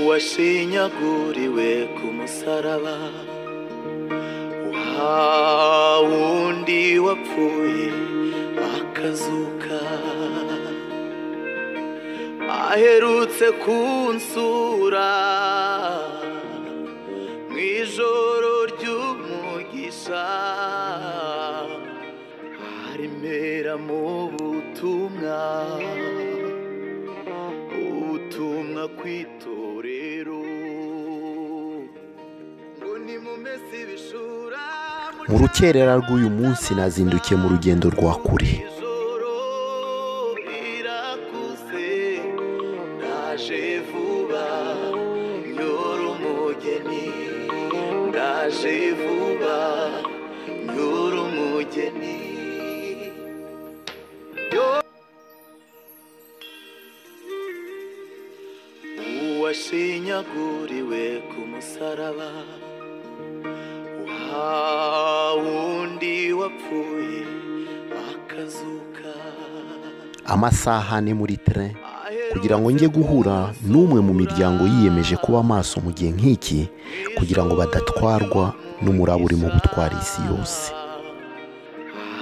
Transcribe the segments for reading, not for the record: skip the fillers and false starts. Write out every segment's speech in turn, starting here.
washinyaguriwe ku musaraba, wa wundi wapfuye akazuka, aherutse kunsura mw'ijoro ry'umugisha, aremera mu butumwa kw'itorero ngo nimumese ibishura. Mu rukerera rw'uyu munsi nazindukiye mu rugendo rwa kure. Ndaje vuba nyura umugeni, ndaje vuba nyura umugeni. Washinyaguriwe ku musaraba, wa wundi wapfuye akazuka. Amasaha ni muri tren kugira ngo njye guhura n'umwe mu miryango yiyemeje kuba maso mu gihe nk'iki, kugira ngo badatwarwa n'umuraba urimo gutwara isi yose.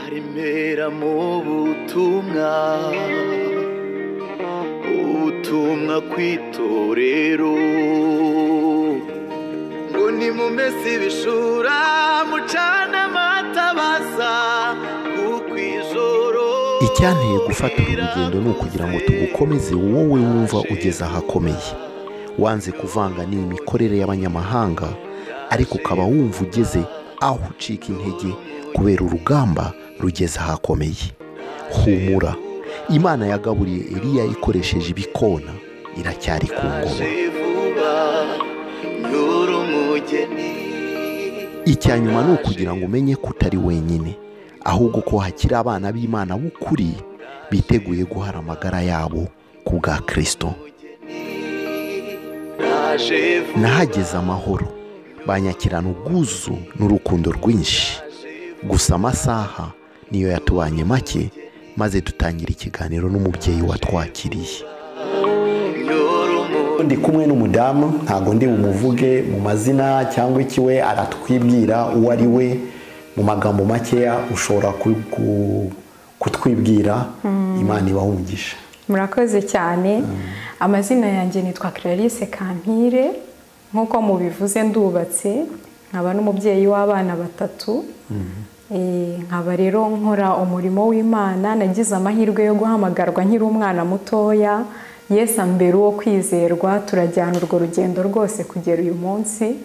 Aremera mu butumwa kw'itorero ngo nimumese ibishura, mucane amatabaza kuko ijoro. Icyanteye gufata uru rugendo ni ukugira ngo tugukomeze wowe wumva ugeze ahakomeye, wanze kuvanga n'iyi mikorere y'abanyamahanga, ariko ukaba wumva ugeze aho ucika intege kubera urugamba rugeze ahakomeye. Humura, Imana yagaburiye Eliya ikoresheje ibikona iracyari ku ngoma. Icya nyuma ni ukugira ngo umenye ko utari wenyine, ahubwo ko hakiri abana b'Imana b'ukuri biteguye guhara amagara yabo ku bwa Kristo. Nahageze amahoro, banyakirana ubwuzu n'urukundo rwinshi, gusa amasaha niyo yatubanye make, maze dutangira ikiganiro n'umubyeyi watwakiriye. Ndi kumwe n'umudamu, ntago ndi bumuvuge mu mazina cyangwa ikiwe, aratwibwira uwo ari we mu magambo makeya. Ushobora kutwibwira? Imana ibahe umugisha. Murakoze cyane. Amazina yanjye nitwa Clarisse Kampire, nk'uko mubivuze ndubatse, nkaba n'umubyeyi w'abana batatu. Nkaba rero nkora umurimo w'Imana. Nagize amahirwe yo guhamagarwa nkiri umwana mutoya, Yesu ambere uwo kwizerwa, turajyana urwo rugendo rwose kugera uyu munsi.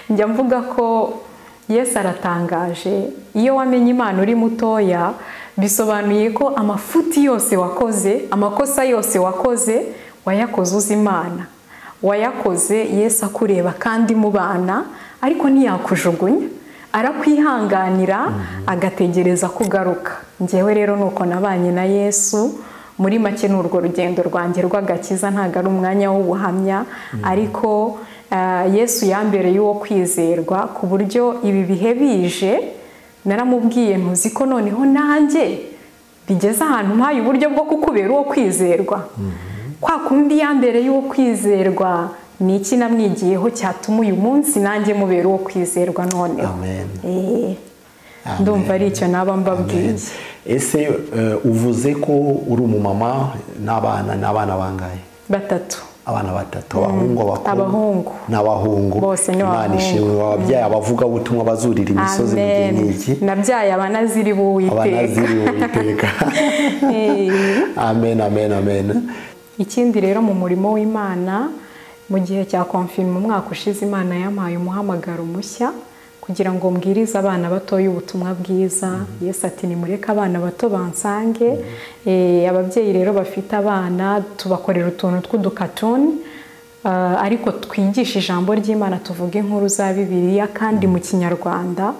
Njya mvuga ko Yesu aratangaje. Iyo wamenye Imana uri mutoya, bisobanuye ko amafuti yose wakoze, amakosa yose wakoze, wayakoze uzi Imana, wayakoze Yesu akureba kandi mubana, ariko ntiyakujugunya, arakwihanganira agategereza kugaruka. Njyewe rero nuko nabanye na Yesu. Muri make n'urwo rugendo rwanjye rw'agakiza, ntago ari umwanya w'ubuhamya, ariko Yesu yambereye uwo kwizerwa ku buryo ibi bihe bije naramubwiye ntuzi ko noneho nanjye bigeze ahantu mpaye uburyo bwo kukubera uwo kwizerwa. Kwa kundi yambereye uwo kwizerwa, ni iki namwigiyeho cyatuma uyu munsi nanjye mubera uwo kwizerwa noneho. Amen. Ndumva ari icyo naba mbabwiye. Ese uvuze ko uri umumama n'abana bangahe? Batatu. Abana batatu, abahungu n'abahungu. Bose ni abahungu. Imana ishimwe, ababyaye abavuga butumwa bazurira imisozi mu gihe n'iki. Nabyaye abanaziri b'Uwiteka. Abanaziri b'Uwiteka. Amen, amen, amen. Ikindi rero mu murimo w'Imana, mu gihe cya konfirma umwaka ushize, Imana yampaye umuhamagaro mushya kugira ngo mbwirize abana batoya ubutumwa bwiza. Yesu ati nimureke abana bato bansange. Ababyeyi rero bafite abana tubakorera utuntu tw'udukatuni, ariko twigisha ijambo ry'Imana, tuvuga inkuru za Bibiliya kandi mu Kinyarwanda.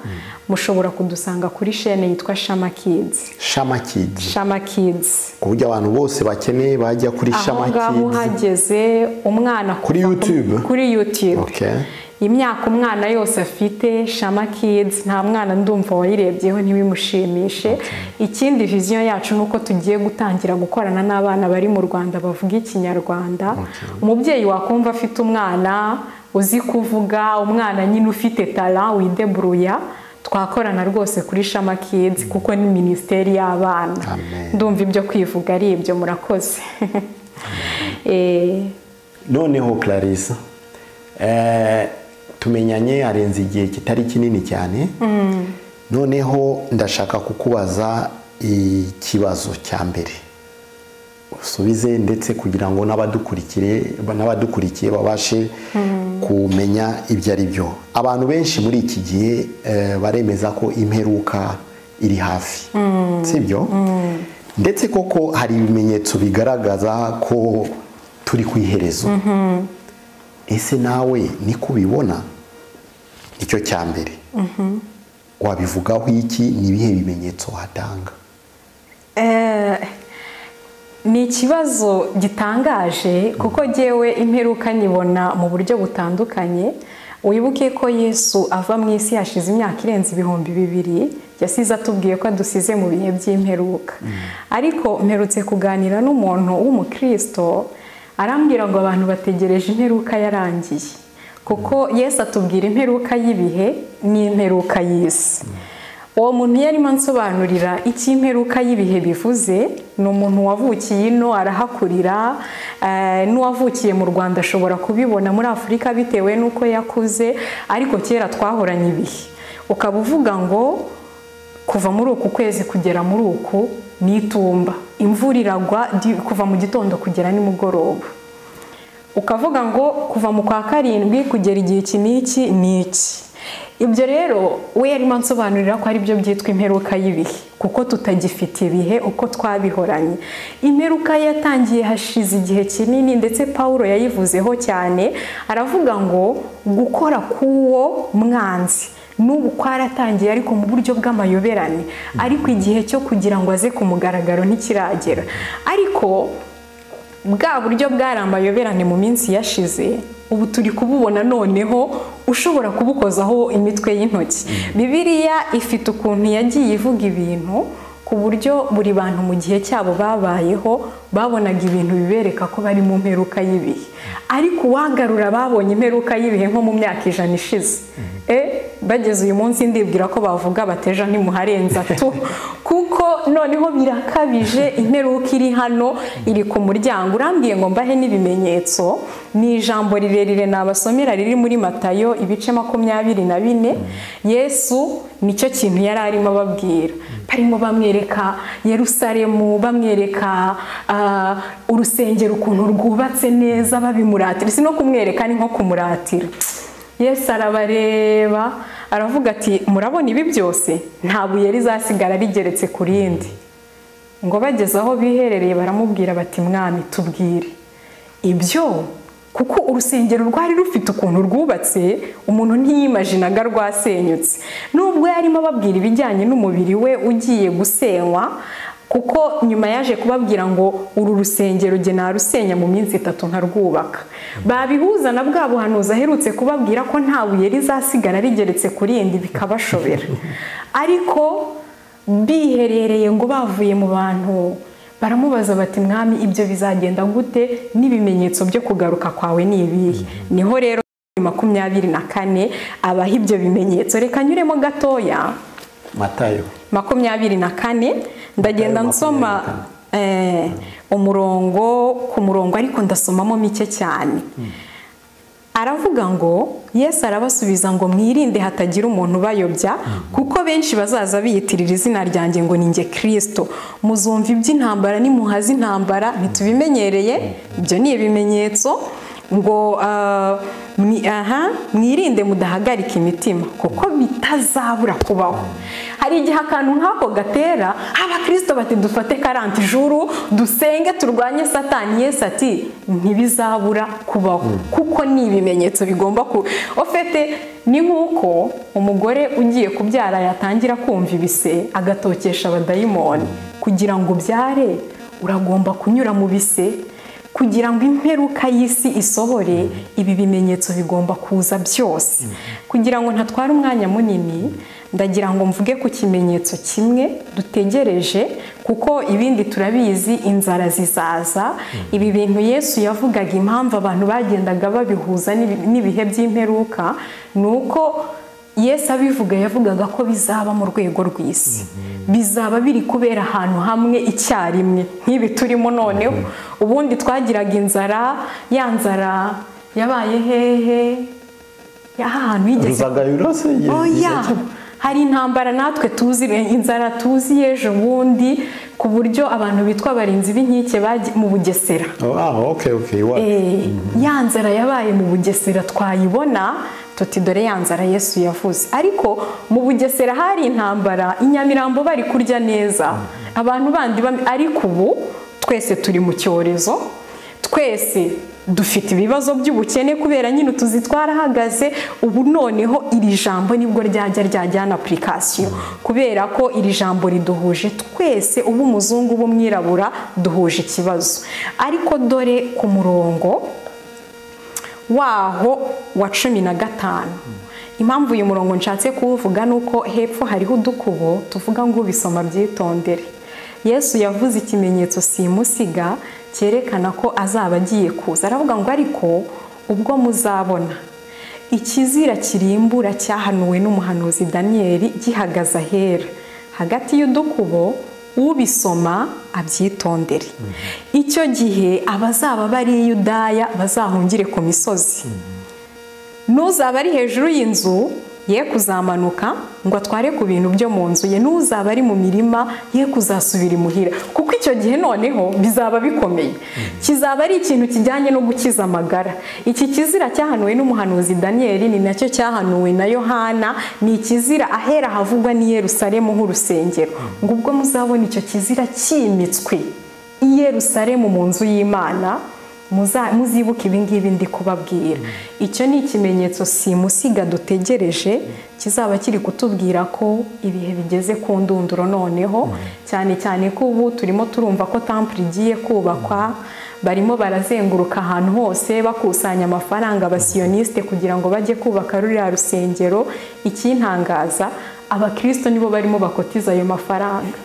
Mushobora kudusanga kuri chaîne yitwa Shama Kids. Shama Kids. Shama Kids. Ku buryo abantu bose bakeneye bajya kuri Shama Kids. Aho hageze umwana kuri YouTube. Kuri YouTube. Okay. imyaka umwana yose afite Shama Kids nta mwana ndumva wayirebyeho ntibimushimishe. Ikindi vision yacu nuko tugiye gutangira gukorana n'abana bari mu Rwanda bavuga ikinyarwanda. Umubyeyi wakumva afite umwana uzi kuvuga, umwana nyine ufite talent widebruya, twakorana rwose kuri Shama Kids kuko ni ministeri y'abana. Ndumva ibyo kwivuga ari ibyo. Murakoze. Noneho Clarisse, tumenyanye arenze igihe kitari kinini cyane. Noneho ndashaka kukubaza ikibazo cya mbere usubize, ndetse kugira ngo n'abadukurikiye babashe kumenya ibyo ari byo. Abantu benshi muri iki gihe baremeza ko imperuka iri hafi, sibyo? Ndetse koko hari ibimenyetso bigaragaza ko turi ku iherezo. Ese nawe niko ubibona? Icyo cya mbere wabivugaho iki? Ni ibihe bimenyetso watanga? Ni ikibazo gitangaje kuko jyewe imperuka nyibona mu buryo butandukanye. Wibuke ko Yesu ava mu isi hashize imyaka irenze 2000, yasize atubwiye ko adusize mu bihe by'imperuka. Ariko mperutse kuganira n'umuntu w'umukristo, arambwira ngo abantu bategereje imperuka yarangiye, kuko Yesu atubwira imperuka y'ibihe n'imperuka y'isi. Uwo muntu yarimo ansobanurira iki imperuka y'ibihe bivuze. Ni umuntu wavukiye ino arahakurira, n'uwavukiye mu Rwanda ashobora kubibona muri Afurika bitewe n'uko yakuze, ariko kera twahoranye ibihe. Ukaba uvuga ngo kuva muri uku kwezi kugera muri uku ni itumba, imvura iragwa kuva mu gitondo kugera nimugoroba. Ukavuga ngo kuva mu kwa karindwi kugera igihe iki n'iki ni iki. Ibyo rero we yarimo ansobanurira ko ari byo byitwa imperuka y'ibihe, kuko tutagifite ibihe uko twabihoranye. Imperuka yatangiye hashize igihe kinini, ndetse Paulo yayivuzeho cyane, aravuga ngo gukora k'uwo mwanzi n'ubu kwaratangiye ariko mu buryo bw'amayoberane, ariko igihe cyo kugira ngo aze ku mugaragaro ntikiragera. Ariko bwa buryo bwari amayoberane mu minsi yashize, ubu turi kububona noneho ushobora kubukozaho imitwe y'intoki. Bibiliya ifite ukuntu yagiye ivuga ibintu ku buryo buri bantu mu gihe cyabo babayeho babonaga ibintu bibereka ko bari mu mperuka y'ibihe. Ariko uwagarura babonye imperuka y'ibihe nko mu myaka 100 ishize, bageze uyu munsi ndibwira ko bavuga bateja ntimuharenza tu, kuko noneho birakabije. Imperuka iri hano, iri ku muryango. Urambwiye ngo mbahe n'ibimenyetso. Ni ijambo rirerire nabasomera riri muri Matayo ibice 24. Yesu nicyo kintu yari arimo ababwira. Barimo bamwereka Yerusalemu, bamwereka urusengero ukuntu rwubatse neza, babimuratira. Si no kumwereka, ni nko kumuratira. Yesu arabareba aravuga ati murabona ibi byose? Nta buye rizasigara rigeretse ku rindi. Ngo bageze aho biherereye baramubwira bati mwami tubwire ibyo, kuko urusengero rwari rufite ukuntu rwubatse umuntu ntiyimaginaga rwasenyutse. Nubwo yarimo babwira ibijyanye n'umubiri we ugiye gusenywa, kuko nyuma yaje kubabwira ngo uru rusengero jye narusenya mu minsi 3 nkarwubaka. Babihuza na bwa buhanuzi aherutse kubabwira ko nta buye rizasigara rigeretse kuri indi, bikabashobera. Ariko biherereye ngo bavuye mu bantu baramubaza bati mwami ibyo bizagenda gute, n'ibimenyetso byo kugaruka kwawe ni ibihe? Niho rero 24 abaha ibyo bimenyetso. Reka nyuremo gatoya. Matayo 24 ndagenda nsoma umurongo ku murongo, ariko ndasomamo mike cyane. Aravuga ngo Yesu arabasubiza ngo mwirinde hatagira umuntu bayobya, kuko benshi bazaza biyitirira izina ryanjye ngo ni nge Kristo. Muzumva iby'intambara nimuhaza intambara, ntitubimenyereye. Ibyo ni ibimenyetso. Ngo mwirinde mudahagarika imitima, kuko bitazabura kubaho. Hari igihe akantu nk'ako gatera abakristo bati dufate 40 jours dusenge turwanye Satani. Yesu ati ntibizabura kubaho, kuko ni ibimenyetso bigomba ku ofete. Ni nk'uko umugore ugiye kubyara yatangira kumva ibise agatokesha abadayimoni. Kugira ngo ubyare uragomba kunyura mu bise, kugira ngo imperuka y'isi isohore ibi bimenyetso bigomba kuza byose. Kugira ngo ntatwara umwanya munini, ndagira ngo mvuge ku kimenyetso kimwe dutegereje, kuko ibindi turabizi, inzara zizaza. Ibi bintu Yesu yavugaga, impamvu abantu bagendaga babihuza n'ibihe by'imperuka, ni uko Yesu abivuga yavugaga ko bizaba mu rwego rw'isi, bizaba biri kubera ahantu hamwe icyarimwe nk'ibi turimo noneho. Ubundi twagiraga inzara, ya nzara yabaye hehe, ahantu yigeze oya, hari intambara natwe tuzi, inzara tuzi y'ejo bundi, ku buryo abantu bitwa abarinzi b'inkike mu Bugesera. Ya nzara yabaye mu Bugesera twayibona tuti dore ya nzara Yesu yavuze. Ariko mu Bugesera hari intambara, i Nyamirambo bari kurya neza, abantu bandi ariko ubu twese turi mu cyorezo, twese dufite ibibazo by'ubukene kubera nyine utuzi twarahagaze. Ubu noneho iri jambo nibwo ryajyana application, kubera ko iri jambo riduhuje twese, ubu umuzungu ubu mwirabura duhuje ikibazo. Ariko dore ku murongo waho wa 15, impamvu uyu murongo nshatse kuvuga nuko hepfo hariho udukubo tuvuga ngo ubisoma byitondere. Yesu yavuze ikimenyetso simusiga cyerekana ko azaba agiye kuza. Aravuga ngo ariko ubwo muzabona ikizira kirimbura cyahanuwe n'umuhanuzi Daniyeli gihagaze ahera hagati y'udukubo, ubisoma abyitondere. Icyo gihe abazaba bari i Yudaya bazahungire ku misozi, n'uzaba ari hejuru y'inzu ye kuzamanuka ngo atware ku bintu byo mu nzu ye, n'uzaba ari mu mirima ye kuzasubira imuhira, kuko icyo gihe noneho bizaba bikomeye. Kizaba ari ikintu kijyanye no gukiza amagara. Iki kizira cyahanuwe n'umuhanuzi Daniyeli ni nacyo cyahanuwe na Yohana, ni ikizira ahera havugwa ni Yerusalemu nk'urusengero, ngo ubwo muzabona icyo kizira cyimitswe i Yerusalemu mu nzu y'Imana, muzibuke ibingibi ndi kubabwira. Icyo ni ikimenyetso simusiga dutegereje, kizaba kiri kutubwira ko ibihe bigeze ku ndunduro noneho, cyane cyane ko ubu turimo turumva ko temple igiye kubakwa, barimo barazenguruka ahantu hose bakusanya amafaranga abasiyoniste kugira ngo bajye kubaka ruriya rusengero. Ikintangaza, abakristo nibo barimo bakotiza ayo mafaranga,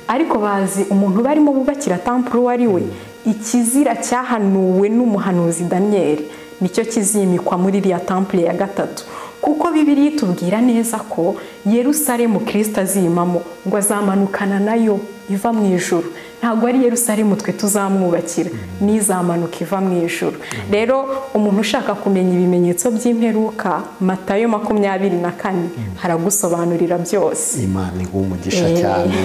ariko bazi umuntu barimo bubakira temple uwo ari we. Ikizira cyahanuwe n'umuhanuzi Daniyeli nicyo kizimikwa muri iriya temple ya gatatu, kuko Bibiliya itubwira neza ko Yerusalemu Kristo azimamo, ngo azamanukana nayo iva mu ijuru. Ntabwo ari Yerusalemu twe tuzamwubakira, nizamanuka iva mu ijuru. Rero umuntu ushaka kumenya ibimenyetso by'imperuka, Matayo 24 haragusobanurira byose. Imana igumugisha cyane.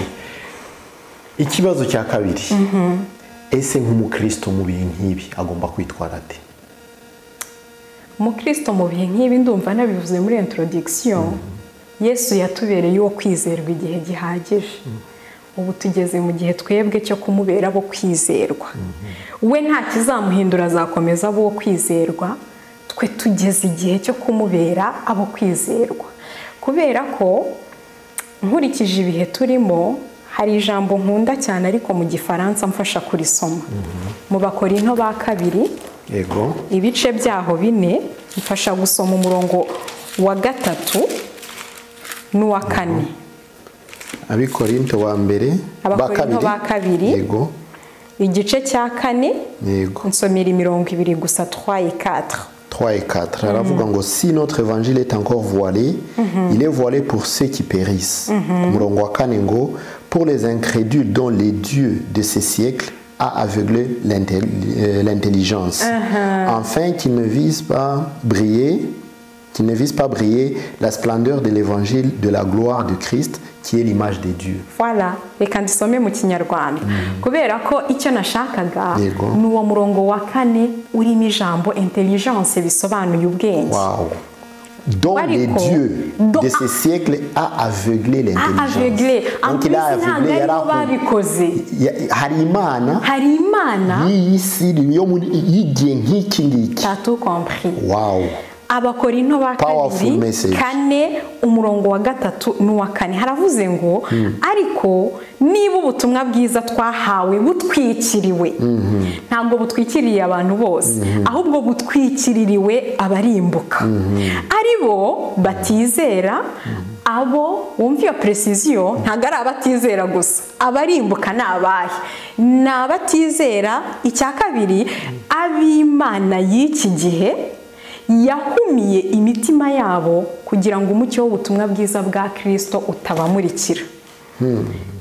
Ikibazo cya kabiri, ese nk'umukristo mu bihe nk'ibi agomba kwitwara ate? Umukristo mu bihe nk'ibi, ndumva nabivuze muri introduction, Yesu yatubereye uwo kwizerwa igihe gihagije. Ubu tugeze mu gihe twebwe cyo kumubera abo kwizerwa. We nta kizamuhindura, azakomeza abo kwizerwa. Twe tugeze igihe cyo kumubera abo kwizerwa, kubera ko nkurikije ibihe turimo, hari ijambo nkunda cyane ariko mu Gifaransa mfasha kurisoma. Mu Bakorinto ba 2, yego, ibice byaho 4, mfasha gusoma umurongo wa 3 n'uwa 4. Abikorinto wa mbere ba 2, yego, igice cya 4, yego, nsomera imirongo 2 gusa, 3 et 4. 3 et 4. Aravuga ngo si notre évangile est encore voilé, il est voilé pour ceux qui périssent. Umurongo wa 4 ngo pour les incrédules dont les dieux de ces siècles a aveuglé l'intelligence, afin qu'ils ne visent pas briller la splendeur de l'évangile de la gloire de Christ, qui est l'image de Dieu. Voilà, reka ndisome mu Kinyarwanda, kubera ko icyo nashakaga ni uwo murongo wa 4 urimo ijambo intelligence bisobanuye ubwenge. Wow. Dont les dieux de ces siècles a aveuglé l'intelligence. Donc il a aveuglé, hari Imana y'isi yo y'igihe nk'iki ngiki. T'as tout compris. Wow. Abakorinto ba Powerful message. 4:3 n'uwa 4 haravuze ngo ariko niba ubutumwa bwiza twahawe butwikiriwe ntabwo butwikiriye abantu bose ahubwo butwikiririwe abarimbuka ari bo batizera abo wumva iyo precision ntabwo ari abatizera gusa abarimbuka ni abahe ni abatizera icya kabiri ab'Imana y'iki gihe yahumiye imitima yabo kugira ngo umucyo w'ubutumwa bwiza bwa Kristo utabamurikira.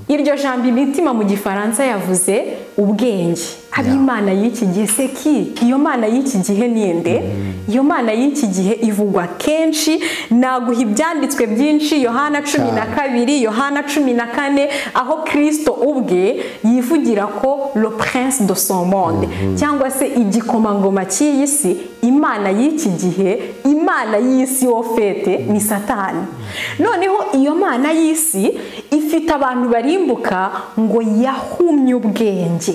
Iryo jambo imitima mu gifaransa yavuze ubwenge. Ab'Imana y'iki gihe seki iyo mana y'iki gihe ninde? Iyo mana y'iki gihe ivugwa kenshi naguha ibyanditswe byinshi Yohana 12 Yohana 14 aho Kristo ubwe yivugira ko le prince de son monde cyangwa se igikomangoma cy'iyi si. Imana y'iki gihe imana y'isi ofete ni Satani. Noneho iyo mana y'isi ifite abantu barimbuka ngo yahumye ubwenge.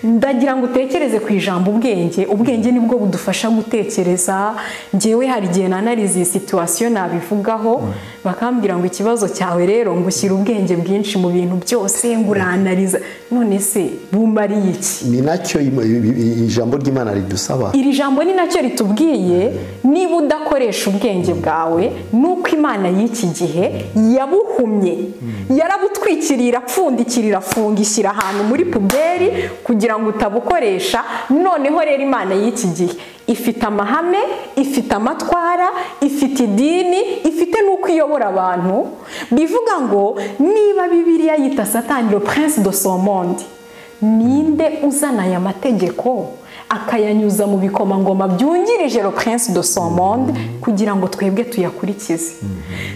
Ndagira ngo utekereze ku ijambo ubwenge. Ubwenge nibwo budufasha gutekereza. Ngewe hari igihe nanarize situation nabivugaho bakambwira ngo ikibazo cyawe rero ngo ushyira ubwenge bwinshi mu bintu byose ngo uranariza. None se bumariye iki? Ni nacyo ijambo ry'Imana ridusaba. Iri jambo ni nacyo ritubwiye niba udakoresha ubwenge bwawe nuko Imana y'iki gihe yabuhumye yarabutwikirira apfundikirira afungishyira ahantu muri puberi kugira ngo utabukoresha. Noneho rero Imana y'iki gihe ifite amahame, ifite amatwara, ifite idini, ifite nuko iyobora abantu. Bivuga ngo niba Bibiliya yita Satani le prince de son monde, ninde uzana aya mategeko akayanyuza mu bikomangoma byungirije le prince de son monde kugira ngo twebwe tuyakurikize?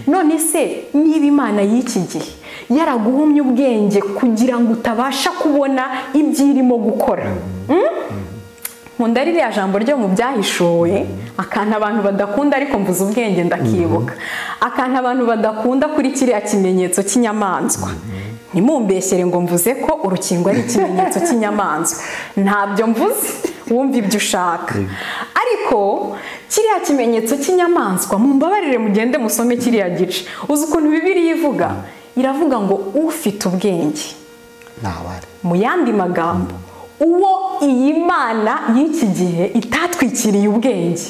None se niba Imana y'iki gihe yaraguhumye ubwenge kugira ngo utabasha kubona ibyirimo gukora, nkunda ririya jambo ryo mu byahishuwe akantu abantu badakunda ariko mvuze ubwenge ndakibuka. Akantu abantu badakunda kuri kiriya kimenyetso cy'inyamaswa. Ntimumbeshyere ngo mvuze ko urukingo ari ikimenyetso cy'inyamaswa. Ntabyo mvuze, wumva ibyo ushaka. Ariko kiriya kimenyetso cy'inyamaswa mumbabarire mugende musome kiriya gice. Uzi ukuntu Bibiliya ivuga? Iravuga ngo ufite ubwenge. Nabare. Mu yandi magambo uwo iyi Mana y'iki gihe itatwikiriye ubwenge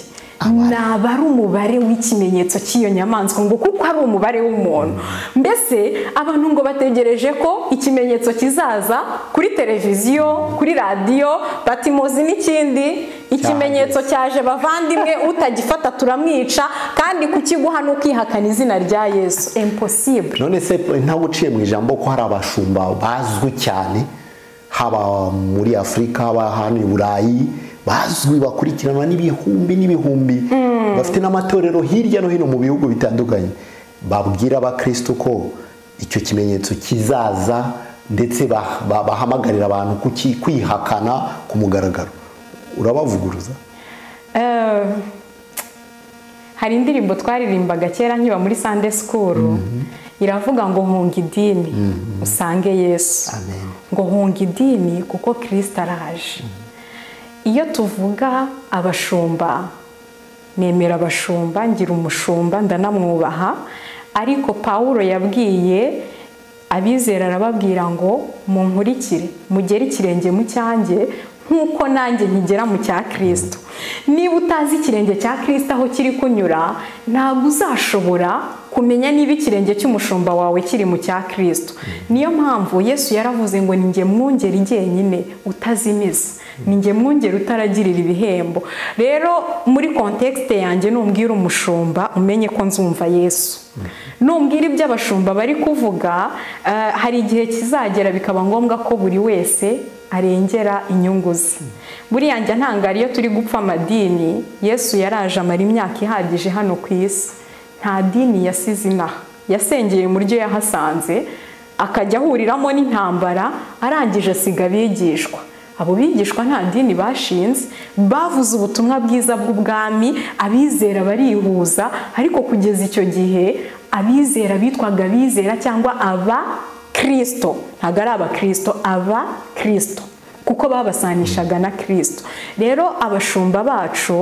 naba ari umubare w'ikimenyetso cy'iyo nyamaswa ngo kuko ari umubare w'umuntu. Mbese abantu ngo bategereje ko ikimenyetso kizaza kuri televiziyo, kuri radiyo, batimozi n'ikindi ikimenyetso cyaje bavandimwe utagifata turamwica kandi kukiguha no kwihakana izina rya Yesu. Impossible. None se ntago uciye mu ijambo ko hari abashumba bazwi cyane haba muri Afrika haba hano i Burayi bazwi bakurikiranwa n'ibihumbi bafite n'amatorero hirya no hino mu bihugu bitandukanye babwira abakristo ko icyo kimenyetso kizaza ndetse bahamagarira abantu kwihakana ku mugaragaro. Urabavuguruza? Hari indirimbo twaririmbaga kera nkiba muri Sunday school iravuga ngo hunga idini usange Yesu. Amen. Ngo hunga idini kuko Kristo araje. Iyo tuvuga abashumba nemera abashumba ngira umushumba ndanamwubaha ariko Paulo yabwiye abizera arababwira ngo munkurikire mugere ikirenge mu cyanjye nkuko nanjye nkigera mu cya Kristo. Niba utazi ikirenge cya Kristo aho kiri kunyura ntabwo uzashobora kumenya niba ikirenge cy'umushumba wawe kiri mu cya Kristo. Niyo mpamvu Yesu yaravuze ngo ninjye mwungeri jyenyine utazimiza, ninjye mwungeri utaragirira ibihembo. Rero muri context yanjye numbwira umushumba umenye ko nzumva Yesu. Numbwira ibyo abashumba bari kuvuga hari igihe kizagera bikaba ngombwa ko buri wese arengera inyungu ze. Buriya njya ntangara iyo turi gupfa amadini. Yesu yaraje amara imyaka ihagije hano ku isi, nta dini yasize inaha, yasengeye mu ryo yahasanze akajya ahuriramo n'intambara arangije asiga abigishwa. Abo bigishwa nta dini bashinze, bavuze ubutumwa bwiza bw'ubwami, abizera barihuza. Ariko kugeza icyo gihe abizera bitwaga abizera cyangwa aba Kristo, ntabwo ari abakristo, aba Kristo kuko babasanishaga na Kristo. Rero abashumba bacu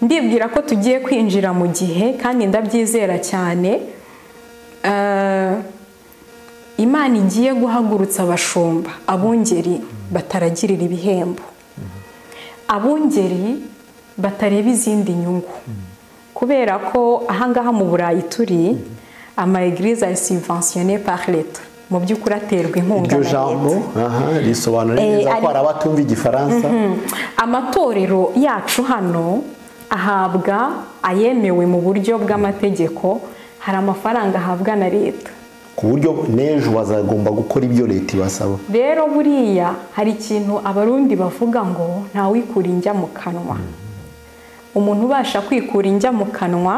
ndibwira ko tugiye kwinjira mu gihe kandi ndabyizera cyane Imana igiye guhagurutsa abashumba abungeri bataragirira ibihembo, abungeri batareba izindi nyungu, kubera ko ahangaha mu Burayi turi ama église ari subventionné par l'État, mu by'ukuri aterwa inkunga na iryo jambo risobanura neza ko hari abatumva igifaransa. Amatorero yacu hano ahabwa ayemewe mu buryo bw'amategeko, hari amafaranga ahabwa na leta ku buryo n'ejo bazagomba gukora ibyo leta ibasaba. Rero buriya hari ikintu abarundi bavuga ngo ntawikura injya mu kanwa. Umuntu ubasha kwikura injya mu kanwa,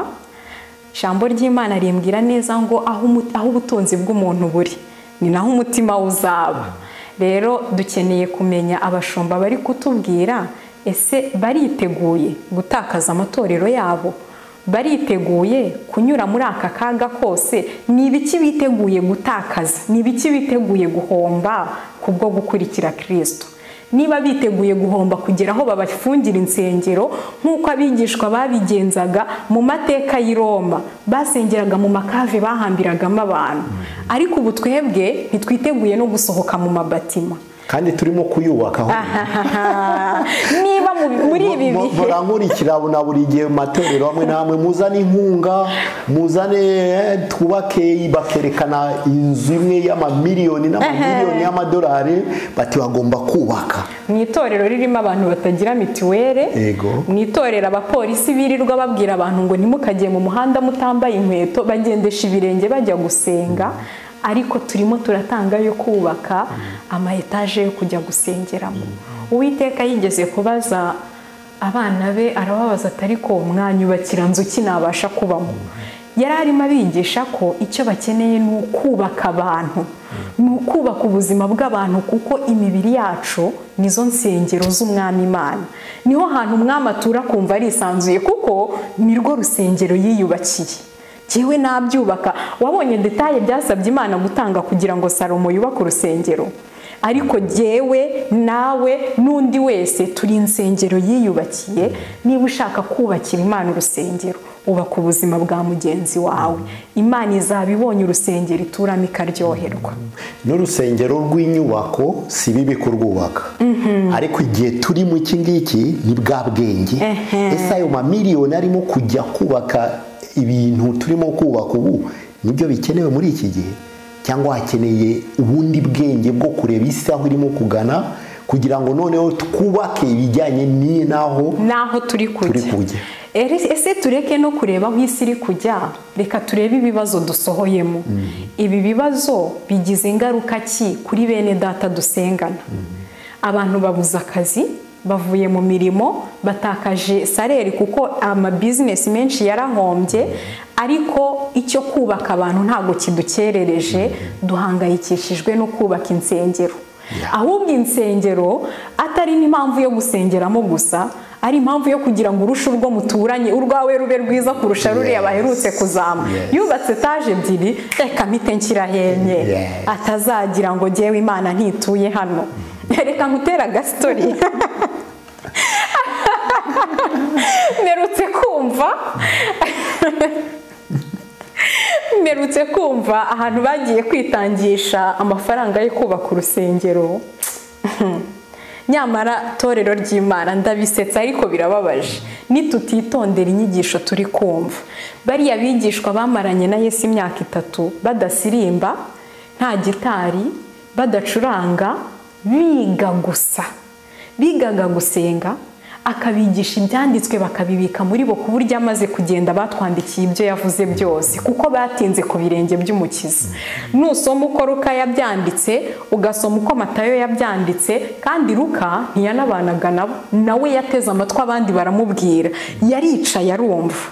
ijambo ry'Imana rimbwira neza ngo aho ubutunzi bw'umuntu buri ni naho umutima uzaba. Rero dukeneye kumenya abashumba bari kutubwira, ese bariteguye gutakaza amatorero yabo? Bariteguye kunyura muri aka kaga kose? Ni ibiki biteguye gutakaza? Ni ibiki biteguye guhomba kubwo gukurikira Kristo? Niba biteguye guhomba kugera aho babafungira insengero nk'uko abigishwa babigenzaga mu mateka y'i Roma, basengeraga mu makave bahambiragamo abantu, ariko ubu twebwe ntitwiteguye no gusohoka mu mabatima kandi turimo kuyubaka. Niba muri ibi bihe murankurikira na buri gihe matorero amwe namwe muzane inkunga, muzane twubake, bakerekana inzu imwe y'amamiliyoni n'amamiliyoni y'amadolari, bati bagomba kubaka. Mu itorero ririmo abantu batagira mituwere, mu itorero abapolisi birirwa babwira abantu ngo ntimukagiye mu muhanda mutambaye inkweto, bagendesha ibirenge bajya gusenga, ariko turimo turatanga yo kubaka ama etaje yo kujya gusengeramo. Uwiteka yigeze kubaza abana be, arababaza ati ariko mwanyubakira nzu ki nabasha kubamo? Yari arimo abigisha ko icyo bakeneye ni ukubaka abantu, ni ukubaka ubuzima bw'abantu, kuko imibiri yacu nizo nsengero z'Umwami Imana, niho hantu umwami atura kumva arisanzuye, kuko nirwo rusengero yiyubakiye. Jewe nabyubaka. Wabonye detaye byasabye Imana gutanga kugira ngo Salomo yubake urusengero, ariko jewe nawe n'undi wese turi insengero yiyubakiye. Niba ushaka kubakira Imana urusengero, ubaka ubuzima bwa mugenzi wawe, Imana izabibonye urusengero ituramo ikaryoherwa. N'urusengero rw'inyubako si bibi kurwubaka, ariko igihe turi mu iki ngiki ni bwa bwenge. Ese ayo mamiliyoni arimo kujya kubaka ibintu turimo kubaka ubu nibyo bikenewe muri iki gihe, cyangwa hakeneye ubundi bwenge bwo kureba isi aho irimo kugana, kugira ngo noneho twubake ibijyanye n'aho turi kujya? Ese tureke no kureba aho isi iri kujya, reka turebe ibibazo dusohoyemo. Ibi bibazo bigize ingaruka ki kuri bene data dusengana? Abantu babuze akazi, bavuye mu mirimo, batakaje saleri kuko ama business menshi yarahombye, ariko icyo kubaka abantu ntago kidukerereje. Duhangayikishijwe no kubaka insengero, ahubwo insengero atari n'impamvu yo gusengeramo gusa, ari impamvu yo kugira ngo urushe urwo muturanye urwawe rube rwiza kurusha ruriya baherutse kuzama. Yubatse etaje ebyiri, reka mpite nshyirahenye, atazagira ngo jyewe Imana ntituye hano. Reka nkutera agastori. Mperutse kumva ahantu bagiye kwitangisha amafaranga yo kubaka urusengero, nyamara torero ry'Imana ndabisetsa ariko birababaje nitutitondera inyigisho turi kumva. Bariya bigishwa bamaranye na Yesu imyaka 3 badasirimba, nta gitari, badacuranga, bigaga gusenga, akabigisha ibyanditswe bakabibika muri bo, ku buryo amaze kugenda batwandikiye ibyo yavuze byose, kuko batinze ku birenge by'Umukiza. Nusoma uko Luka yabyanditse, ugasoma uko Matayo yabyanditse, kandi Luka ntiyanabanaga nabo, nawe yateze amatwi abandi baramubwira, yaricaye arumva.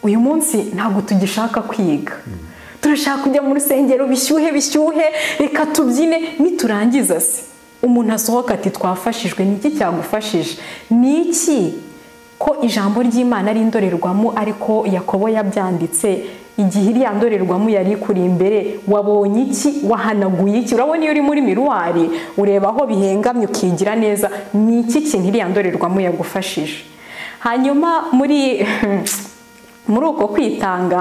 Uyu munsi ntabwo tugishaka kwiga, turashaka kujya mu rusengero bishyuhe, reka tubyine, niturangiza se umuntu asohoka ati twafashijwe. Niki cyagufashije? Niki ko ijambo ry'Imana ari indorerwamo, ariko Yakobo yabyanditse igihe iriya ndorerwamo yari kuri imbere, wabonye iki? Wahanaguye iki? Urabona iyo uri muri miruwari ureba aho bihengamye ukigira neza, niki kintu iriya ndorerwamo yagufashije? hanyuma muri uko kwitanga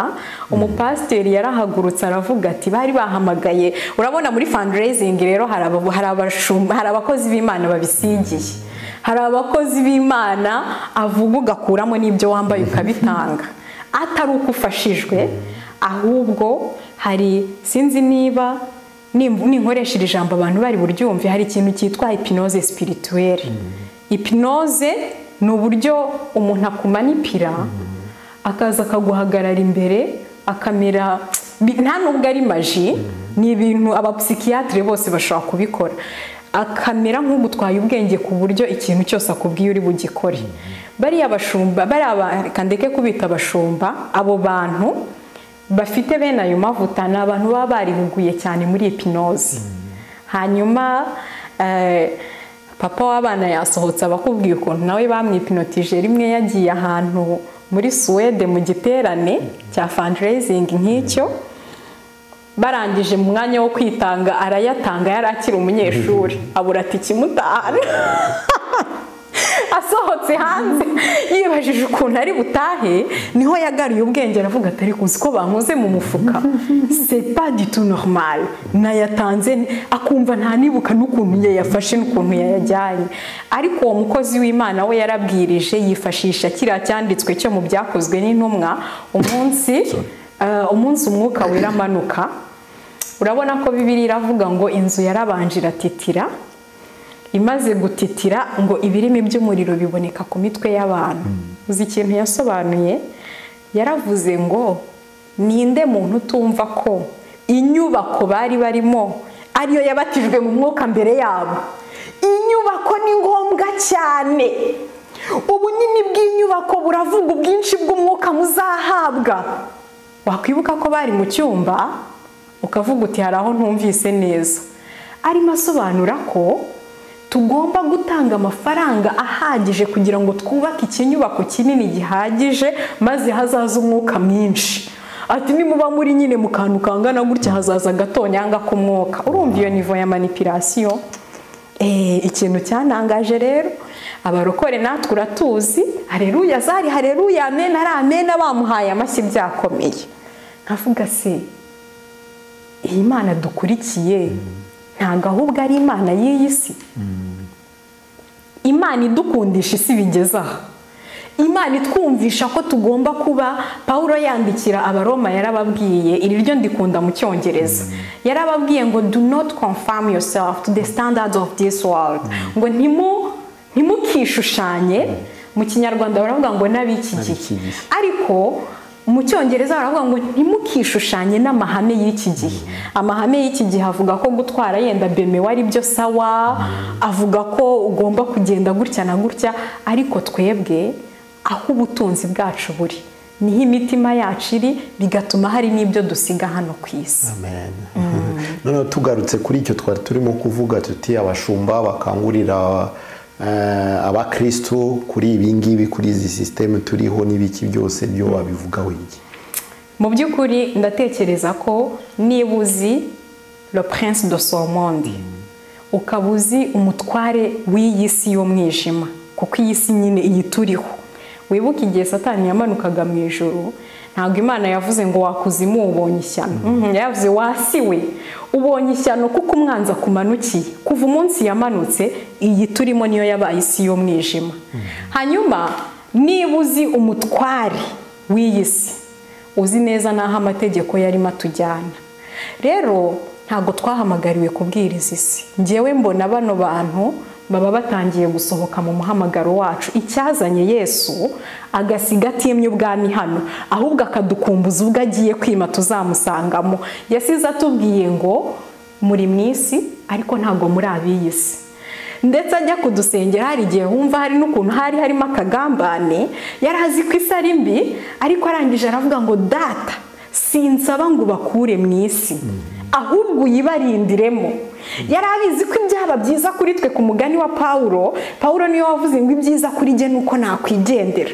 umupasiteri yarahagurutse aravuga ati bari bahamagaye, urabona muri fundraising rero hari abakozi b'Imana babisigiye, hari abakozi b'Imana avuga ugakuramo n'ibyo wambaye ukabitanga atari uko ufashijwe, ahubwo hari sinzi niba ninkoresheje ijambo abantu bari buryumve, hari ikintu cyitwa hypnose spirituelle. Hypnose ni uburyo umuntu akumanipira akaza akaguhagarara imbere akamera, nta nubwo ari maji, ni ibintu abapsikiatire bose bashobora kubikora, akamera nk'ugutwaye ubwenge ku buryo ikintu cyose akubwiye uri bugikore. Bariya bashumba, kandeke kubita abashumba, abo bantu bafite bene ayo mavuta ni abantu baba barihuguye cyane muri hypnose. Hanyuma papa w'abana yasohotse abakubwiye ukuntu nawe bamwipinotije rimwe yagiye ahantu muri Suwede mu giterane cya fundraising nk'icyo, barangije mu mwanya wo kwitanga arayatanga yari akiri umunyeshuri, abura tike imutahana asohotse hanze yibajije ukuntu ari butahe, niho yagaruye ubwenge aravuga ati ariko uzi ko bankoze mu mufuka, c'est pas du tout normal, nayatanze, akumva nta nibuka n'ukuntu yayafashe n'ukuntu yayajyanye. Ariko uwo mukozi w'Imana we yarabwirije yifashisha kiriya cyanditswe cyo mu byakozwe n'intumwa, umunsi umwuka wera amanuka. Urabona ko Bibiliya iravuga ngo inzu yarabanje iratitira, imaze gutitira ngo ibirimi by'umuriro biboneka ku mitwe y'abantu. Uzi ikintu yasobanuye? Yaravuze ngo ninde muntu utumva ko inyubako bari barimo ariyo yabatijwe mu mwuka mbere yabo. Inyubako ni ngombwa cyane, ubunini bw'inyubako buravuga ubwinshi bw'umwuka muzahabwa. Wakwibuka ko bari mu cyumba ukavuga uti hari aho ntumvise neza, arimo asobanura ko tugomba gutanga amafaranga ahagije kugira ngo twubake ikinyubako kinini gihagije, maze hazaza umwuka mwinshi. Ati nimuba muri nyine mu kantu kangana gutya hazaza gatonyanga k'umwuka. Urumva iyo nivo ya manipulation? Ikintu cyanangaje rero abarokore natwe uratuzi, haleluya zari haleluya, amen ari amen, bamuhaye amashyi byakomeye. Nkavuga se iyi Mana dukurikiye ntago ahubwo ari Imana y'iyi si? Imana idukundisha isi bigezaho, Imana itwumvisha ko tugomba kuba, Paulo yandikira abaroma yarababwiye, iri ryo ndikunda mu Cyongereza, yarababwiye ngo do not conform yourself to the standards of this world, ngo ntimukishushanye, mu Kinyarwanda baravuga ngo n'abiki gihe, ariko mu Cyongereza baravuga ngo ntimukishushanye n'amahame y'iki gihe. Amahame y'iki gihe avuga ko gutwara yenda BMW ari byo sawa, avuga ko ugomba kugenda gutya na gutya, ariko twebwe aho ubutunzi bwacu buri niho imitima yacu iri, bigatuma hari n'ibyo dusiga hano ku isi. Amen. None tugarutse kuri icyo twari turimo kuvuga tuti abashumba bakangurira abakristo kuri ibingibi, kuri izi systeme turiho n'ibiki byose byo wabivugaho iki? Mu by'ukuri ndatekereza ko niba uzi le prince de ce monde, ukabuzi umutware w'iyi si y'umwijima, kuko iyi si nyine iyi turiho. Wibuka igihe Satani yamanukaga mu ijuru, ntabwo Imana yavuze ngo wakuzimu ubonye ishyano, yavuze wasiwe ubonye ishyano kuko umwanza kumanukiye. Kuva umunsi yamanutse iyi turimo niyo yabaye isi y'umwijima. Hanyuma niba uzi umutware w'iyi si, uzi neza naho amategeko yarimo atujyana. Rero ntabwo twahamagariwe kubwiriza isi. Njyewe mbona bano bantu baba batangiye gusohoka mu muhamagaro wacu. Icyazanye Yesu agasiga atimye ubwami hano, ahubwo akadukumbuza ubwo agiye kwima tuzamusangamo. Yasize atubwiye ngo muri mwisi ariko ntabwo muri ab'iyi si. Ndetse ajya kudusengera hari igihe wumva hari n'ukuntu harimo akagambane, yarazi ko isi ari mbi, ariko arangije aravuga ngo data sinsaba ngo bakure mu isi, ahubwo uyibarindiremo. Yari abizi ko ibyaba byiza kuri twe. Ku mugani wa Paulo niyo wavuze ngo ibyiza kuri jye nuko nakwigendera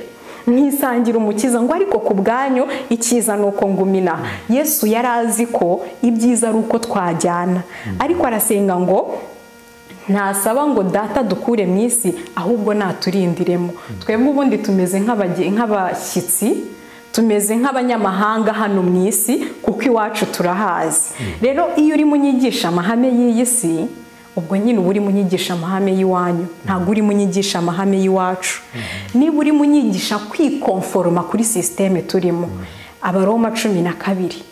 nkisangira umukiza, ngo ariko ku bwanyu icyiza nuko ngumina. Yesu yari azi ko ibyiza ari uko twajyana, ariko arasenga ngo ntasaba ngo data dukure mu isi ahubwo naturindiremo. Twebwe ubundi tumeze nk'abashyitsi, tumeze nk'abanyamahanga hano mu isi kuko iwacu turahazi. Rero iyo uri munyigisha amahame y'iyi si, ubwo nyine uba uri munyigisha amahame y'iwanyu, ntabwo uri munyigisha amahame y'iwacu. Niba uri munyigisha kwikonforoma kuri sisiteme turimo, Abaroma 12,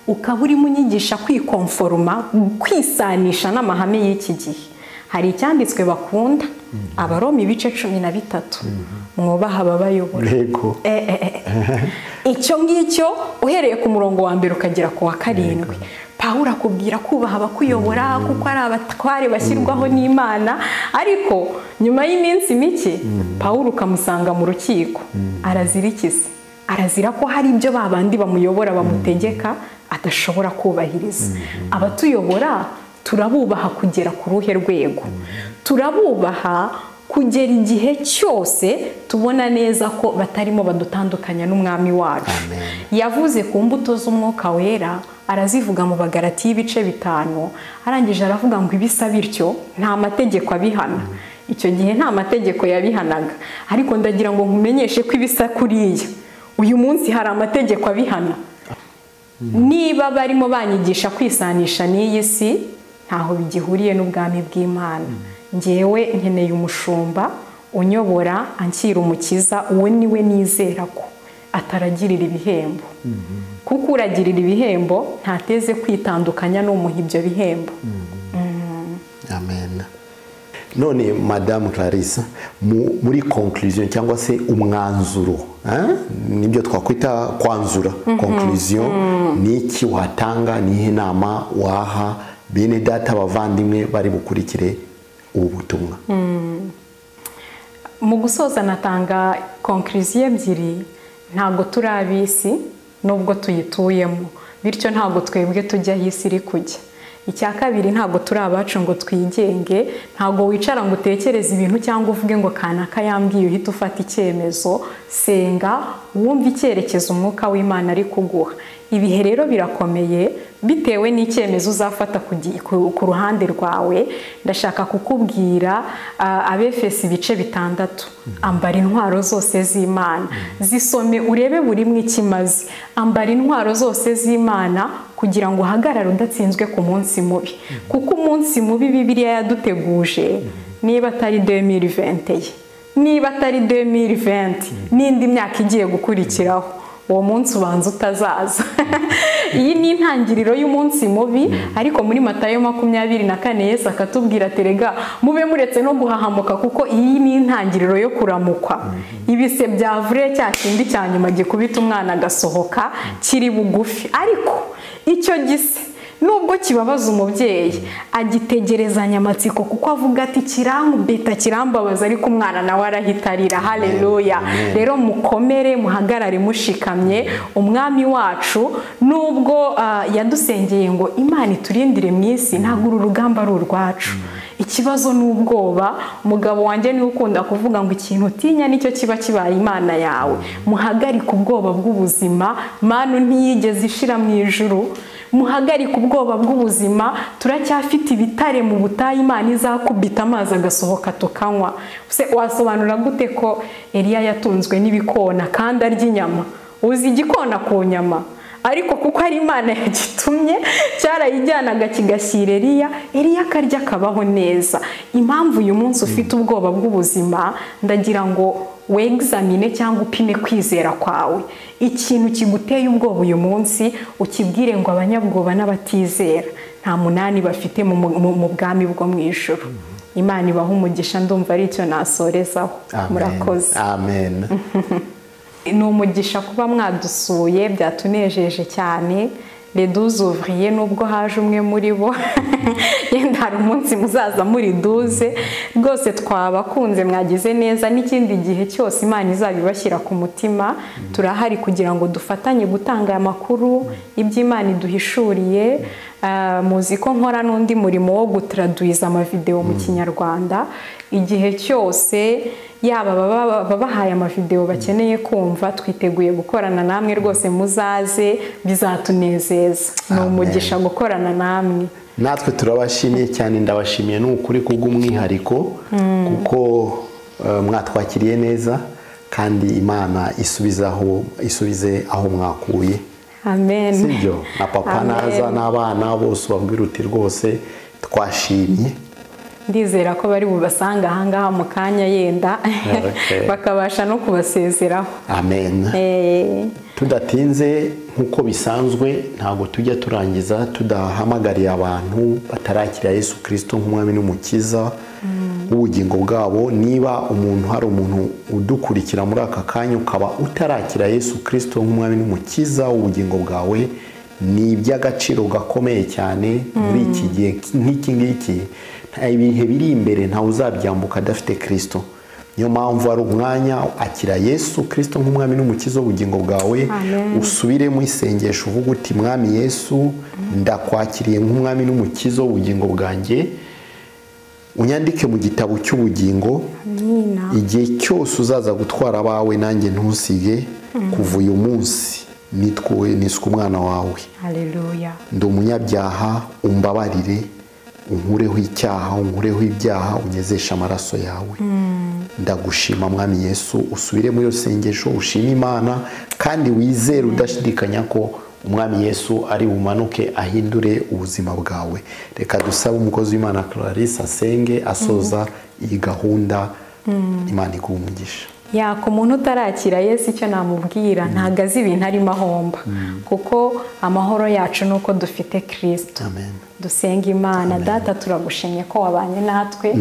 ukaba uri munyigisha kwikonforoma, kwisanisha n'amahame y'iki gihe, hari icyanditswe bakunda, Abaroma 13, mwubaha ababayobora. Icyo ngicyo uhereye ku murongo wa mbere ukagera ku wa 7, Pawulo akubwira kubaha abakuyobora kuko ari abatware bashyirwaho n'Imana. Ariko nyuma y'iminsi mike Pawulo ukamusanga mu rukiko, arazirikiza, arazira ko hari ibyo babandi bamuyobora bamutegeka adashobora kubahiriza. Abatuyobora turabubaha kugera ku ruhe rwego? Turabubaha kugera igihe cyose tubona neza ko batarimo badutandukanya n'umwami wacu. Yavuze ku mbuto z'umwuka wera, arazivuga mu Bagalatiya 5, arangije aravuga ngo ibisa bityo nta mategeko abihana. Icyo gihe nta mategeko yabihanaga, ariko ndagira ngo nkumenyeshe ko ibisa kuriya uyu munsi hari amategeko abihana. Niba barimo banyigisha kwisanisha n'iyi si, ntaho bigihuriye n'ubwami bw'Imana. Ngewe nkeneye umushumba unyobora anshyira umukiza, uwo niwe nizera ko ataragirira ibihembo. Kuko uragirira ibihembo ntateze kwitandukanya n'umuha ibyo bihembo. Amen. None Madame Clarisse, muri conclusion cyangwa se umwanzuro, nibyo twakwita kwanzura, conclusion, ni iki watanga, nihe nama waha bene data bavandimwe bari bukurikire ubu butumwa? Mu gusoza natanga conclusion ebyiri. Ntabwo turi ab'isi nubwo tuyituyemo, bityo ntabwo twebwe tujya aho isi iri kujya. Icya kabiri, ntabwo turi abacu ngo twigenge, ntabwo wicara ngo utekereze ibintu cyangwa uvuge ngo kanaka yambwiye uhita ufata icyemezo. Senga wumve icyerekezo umwuka w'Imana ari kuguha. Ibihe rero birakomeye bitewe n'icyemezo uzafata ku ruhande rwawe. Ndashaka kukubwira Abefesi 6, ambara intwaro zose z'Imana. Zisome urebe buri mwe ikimaze. Ambara intwaro zose z'Imana kugira ngo uhagarare udatsinzwe ku munsi mubi. Kuko umunsi mubi Bibiliya yaduteguje, niba atari 2020, niba atari 2020 n'indi myaka igiye gukurikiraho, uwo munsi ubanza utazaza. Iyi ni intangiriro y'umunsi mubi, ariko muri Matayo 24 Yesu akatubwira ati rega mube muretse no guhahamuka kuko iyi ni intangiriro yo kuramukwa. Ibise bya vure cya kindi cya nyuma gikubita umwana agasohoka kiri bugufi. Ariko icyo gise nubwo kibabaza umubyeyi, agitegerezanya amatsiko kuko avuga ati kirambita kirambabaza, ariko umwana nawe arahitarira. Haleluya. Rero mukomere, muhagarare mushikamye. Umwami wacu nubwo yadusengeye ngo Imana iturindire mu isi, ntabwo uru rugamba ari urwacu. Ikibazo n'ubwoba. Umugabo wanjye niwe ukunda kuvuga ngo ikintu utinya nicyo kiba kibaye Imana yawe. Muhagarike ubwoba bw'ubuzima, manu ntiyigeze ishira mu ijuru. Muhagarike ubwoba bw'ubuzima, turacyafite ibitare mu butayu Imana izakubita amazi agasohoka tukanywa. Wasobanura gute ko Eliya yatunzwe n'ibikona kandi arya inyama? Uzi igikona ku nyama, ariko kuko ari Imana yagitumye cyarayijyanaga kigashyira Eliya akarya akabaho neza. Impamvu uyu munsi ufite ubwoba bw'ubuzima, ndagira ngo wegzamine cyangwa upime kwizera kwawe. Ikintu kiguteye ubwoba uyu munsi ukibwire ngo abanyabwoba n'abatizera nta munani bafite mu bwami bwo mu ijuru. Imana ibaha umugisha. Ndumva ari icyo nasorezaho. Murakoze. Amen. Ni umugisha kuba mwadusuye, byatunejeje cyane. Les 12 ouvriers nubwo haje umwe muri bo yenda hari umunsi muzaza muri 12. Rwose twabakunze, mwagize neza. N'ikindi gihe cyose Imana izabibashyira ku mutima, turahari kugira ngo dufatanye gutanga aya makuru iby'Imana iduhishuriye. Muzi ko nkora n'undi murimo wo gutraduiza amavideo mu Kinyarwanda. Igihe cyose yaba babahaye amavideo bakeneye kumva, twiteguye gukorana namwe. Rwose muzaze, bizatunezeza. Ni umugisha gukorana namwe. natwe turabashimiye cyane, ndabashimiye n'ukuri kubw'umwihariko kuko mwatwakiriye neza kandi Imana isubize aho mwakuye. Amen. Sibyo na papa naza n'abana bose babwira uti rwose twashimye. Ndizera ko bari bubasanga ahangaha mu kanya yenda bakabasha no kubasezeraho. Amen. Tudatinze nkuko bisanzwe ntabwo tujya turangiza tudahamagariye abantu batarakira Yesu Kristo nk'umwami n'umukiza w'ubugingo bwabo. Niba hari umuntu udukurikira muri aka kanya ukaba utarakira Yesu Kristo nk'umwami n'umukiza w'ubugingo bwawe, ni iby'agaciro gakomeye cyane muri iki gihe nk'iki ngiki. Ibihe biri imbere ntawe uzabyambuka adafite Kristo. Niyo mpamvu ari umwanya akira Yesu Kristo nk'umwami n'umukiza w'ubugingo bwawe. Usubire mu isengesho uvuga uti mwami Yesu, ndakwakiriye nk'umwami n'umukiza w'ubugingo bwanjye, unyandike mu gitabo cy'ubugingo. Igihe cyose uzaza gutwara abawe nanjye ntusige. Kuva uyu munsi niswe umwana wawe. Haleluya. Ndi umunyabyaha, umbabarire, unkureho icyaha, unkureho ibyaha, unyezesha amaraso yawe. Ndagushima mwami Yesu. Usubire muri iyo sengesho ushima Imana kandi wizere udashidikanya ko umwami Yesu ari bumanuke ahindure ubuzima bwawe. Reka dusabe umukozi w'Imana Clarisse asenge asoza iyi gahunda. Imana iguhe umugisha. Ku muntu utarakira Yesu icyo namubwira ntago azi ibintu arimo ahomba, kuko amahoro yacu nuko dufite Kristo. Amen. Dusenga Imana. Data, turagushimye ko wabanye natwe,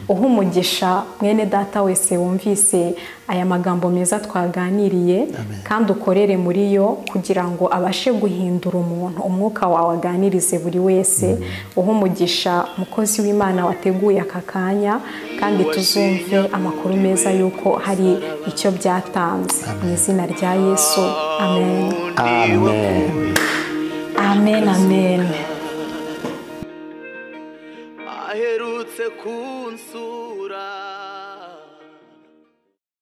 uha umugisha mwene data wese wumvise aya magambo meza twaganiriye, kandi ukorere muri yo kugira ngo abashe guhindura umuntu. Umwuka wawe aganirize buri wese. Uha umugisha umukozi w'Imana wateguye aka kanya, kandi tuzumve amakuru meza yuko hari icyo byatanze. Mu izina rya Yesu. Amen. Amen. Amen. Amen. Aherutse kunsura.